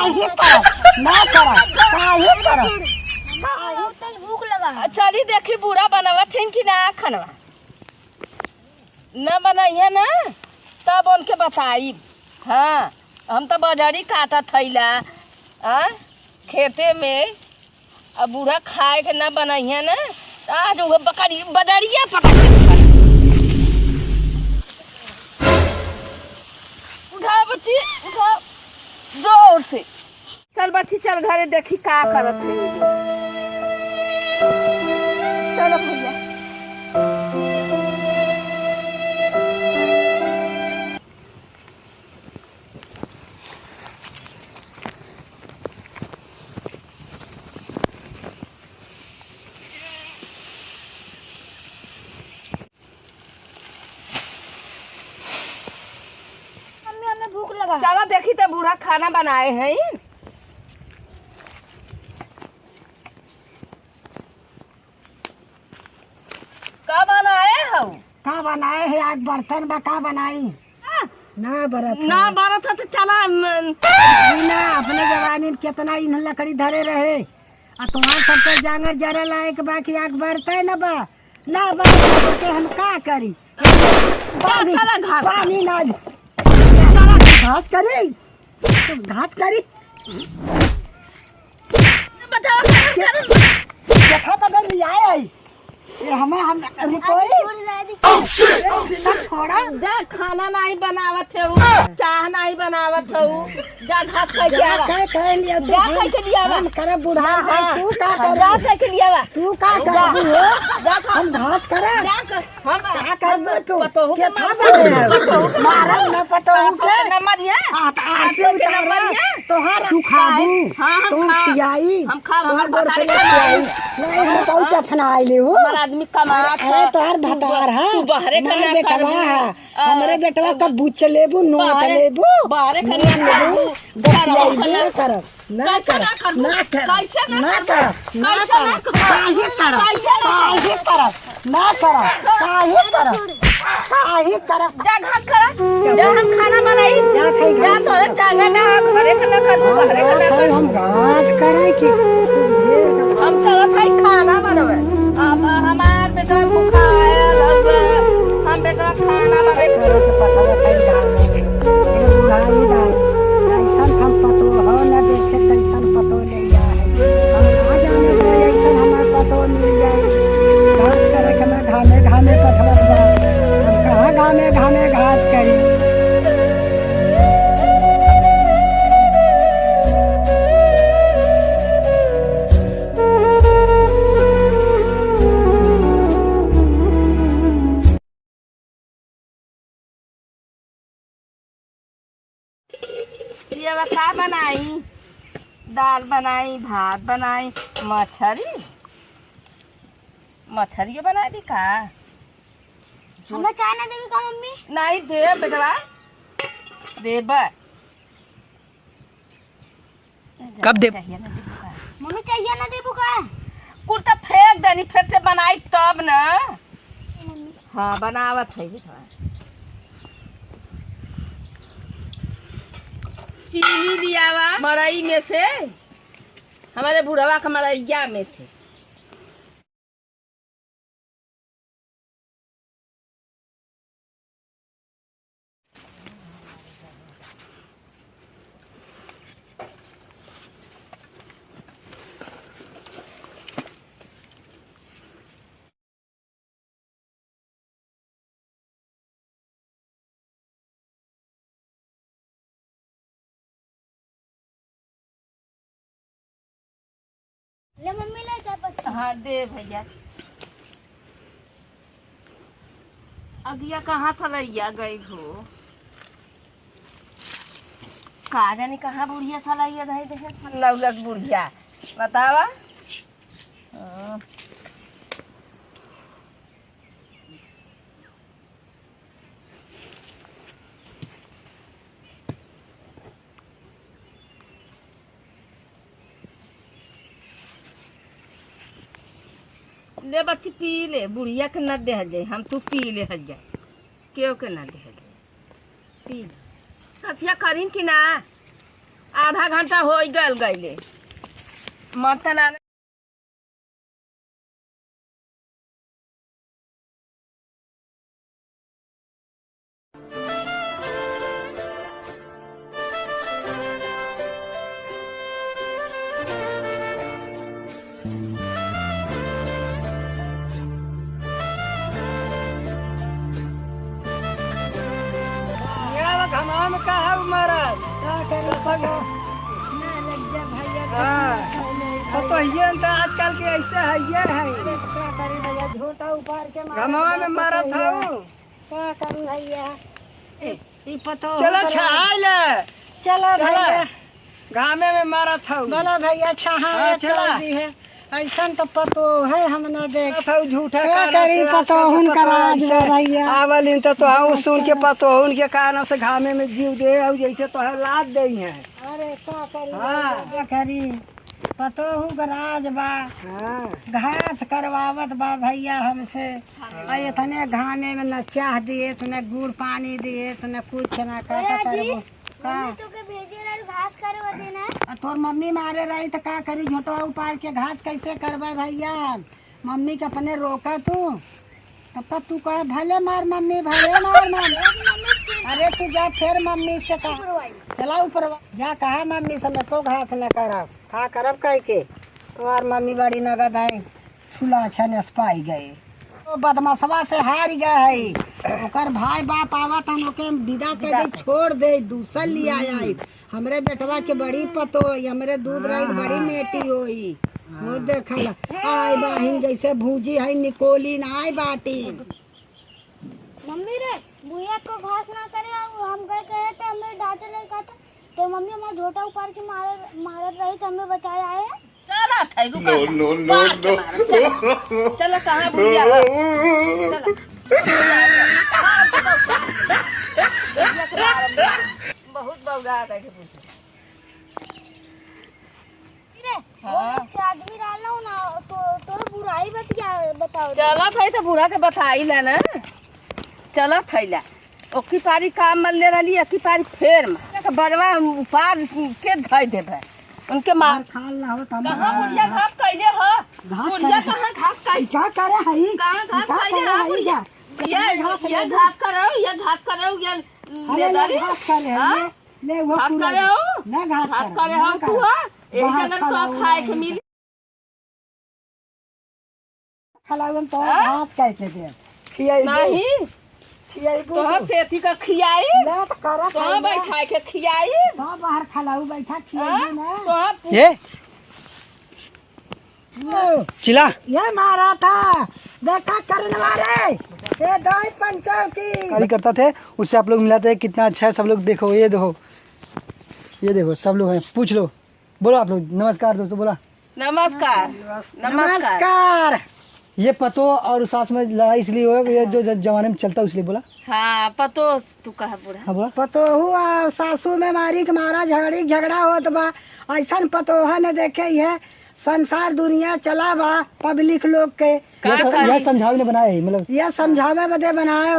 काहे कर ना कर काहे कर भूख लगा। चली देखी बूढ़ा बनावा थिन कि ना खनवा न बनाइए ना तब उनके बताई। हाँ हम तो बाजारी काटा थैला खेते में अब बूढ़ा खाए के न बनाइए ना आज वो बकरी बदरिया पकड़ के उठा बच्ची उठा जोर से चल बच्ची चल घरे देखी का करत है। चलो भैया मम्मी हमें भूख लगा। चलो देखी तो बूढ़ा खाना बनाए हैं। का बनाए हो? का बनाए है आज बर्तन बा का बनाई ना बरत ना बरत है तो चला ना अपने जवानी में कितना इन लकड़ी धरे रहे आ तुम्हार सब पे जांगर जरा लायक बा कि आग बरते न बा ना बरत के हम का करी चला घास पानी ना घास करी तुम घास करी बताओ देखा बदल लिया है ये हमें हम छोड़ा जा खाना नहीं बनावत है चाह नहीं बनावत है जा घास खा के आवा क्या कह लिया जा खा के लिया आवा हम करे बुढ़ा तू का कर जा खा के लिया आवा तू का कर जा खा हम घास करा जा कर हम क्या कर तू पतोहू के मारब न पतोहू के न मरिया आके उतार तोहार तू खाबू हां तू खियाई हम खा हम खियाई नहीं हम पहुंचा फनाई ले हो हमारा आदमी कमात अरे तोहार भतार है तू बाहरे खाना बेटवा है हमरे बेटवा का बुच लेबू नोट लेबू बाहरे खाना लेबू गपियाई कर ना कर ना कर ना कर ना कर काहे कर काहे कर ना कर काहे कर काहे कर जा घास करा जा हम खाना बनाई जा खाई जा तोरे जागा ना घरे खाना खा तू बाहरे खाना खा हम घास करे की हम चलत है खाना बनावे अब हमार बेटा भूखा आयल है हम बेटा खाना बनाए पता है बुढ़ाई दा ऐसा हम पतो हो ना देखे कैसन पतो ले जाए हम आ जाने से ऐसा हमार पतो मिल जाए घास करे के ना घामे घामे पठवत बा हम कहाँ घामे घामे घास करी ये का बनाई दाल बनाई भात बनाई मछली बनाई दी का हमें चाय ना देवी का मम्मी। नहीं दे बेटवा देब कब दे मम्मी चाहिए ना देबू का कुर्ता फेंक देनी फिर से बनाई तब ना। हाँ बनावत है बेटवा चीनी लियावा मड़ई में से हमारे बुढ़वा का मड़ैया में से ले मम्मी ले चाय पत्ती। हाँ दे भैया अगिया कहाँ सलैया गई हो का जाने कहाँ बुढ़िया सलैया रहे देखे लौलक बुढ़िया बतावा ले बच्ची पी ले बुढ़िया के न दे जाए हम तू पी ले जाए क्यों के न दे जाए पी कसिया करीन कि ना आधा घंटा हो गल गईले मटन आने घमाम का है महाराज तो ये आजकल के ऐसे है ये है झूठा उपार के घमावा में मारा था क्या करूं भैया चलो छहाल चलो भैया घामे में मारा था बोला भैया छहा चला है ऐसा तो पतो है हमने देख झूठा करी पतो हुन करा भैया आवल तो हम सुन के पतो उनके कारण से घामे में जीव दे जैसे तो है लाद दे हैं अरे क्या करी पतो हूँ गराज बा घास करवावत बा भैया हमसे इतने घामे में न चाह दिए तो न गुड़ पानी दिए तो न कुछ न कर घास करे देना तोर मम्मी मारे रही तो का करी झोटवा उपार के घास कैसे करबे भैया मम्मी के अपने रोका तू तब तक तू कह भले मार मम्मी भले मार अरे तू जा फिर मम्मी से कहा चला ऊपर जा कहा मम्मी से मैं तो घास न करब का करब कह के तुम्हार मम्मी बड़ी नगद आई छुला छन पाई गए तो बदमाशवा से हार गए है ओकर भाई बाप आवत हम ओके विदा कर दे छोड़ दे दूसर लिया आई हमरे बेटवा के बड़ी पतो हमरे दूध रही बड़ी मेटी होई मुझ देखल आई बहिन जैसे भूजी है निकोली ना आई बाटी मम्मी रे बुढ़िया को घास ना करे हम गए कहे थे हमें डांटे नहीं कहता तो मम्मी हमारा झोटा उपार के मारत रही तो हमें बचाया है चला थाई रुका नो चलो कहाँ बुढ़िया बहुत बौरा गए आदमी डालना हो ना तो बुराई बताओ चला थाई तो बूढ़ा के बताई ला ना चला थैला ओकी पारी काम मल ले रही की पारी फेर में बरवा उपार के धई देबे उनके मार खाल ना हो तम कहां बुढ़िया घास कइले हो बुढ़िया कहां घास कइ क्या करे हई कहां घास कइले हो बुढ़िया ये घास करो ये ले घास करे ले वो घास करे हो ना घास करे हो तू एक जगह तो खाए के मिल खलावन तो घास कैसे दे खियाई नहीं तो हम सेठी का खियाई ना तो करा तो बैठा के खियाई तो बाहर खलाऊ बैठा खियाई ना तो ये चिल्ला ये मारा था देखा करने वाले ये दाई पंचों की कारी करता थे उससे आप लोग मिलाते हैं कितना अच्छा है सब लोग देखो ये देखो सब लोग हैं पूछ लो बोलो आप लोग नमस्कार दोस्तों बोला नमस्कार नमस्कार ये पतो और सास में लड़ाई इसलिए हो ये जो जमाने में चलता है इसलिए बोला हाँ पतो तू कहा बुढ़ा हाँ बोला पतोहू और सासू में मारी के मारा झगड़ा होत बा ऐसा पतोहा न देखे है संसार दुनिया चला बा पब्लिक लोग के यह समझावे ने बनाया है मतलब यह समझावे बदे बनाए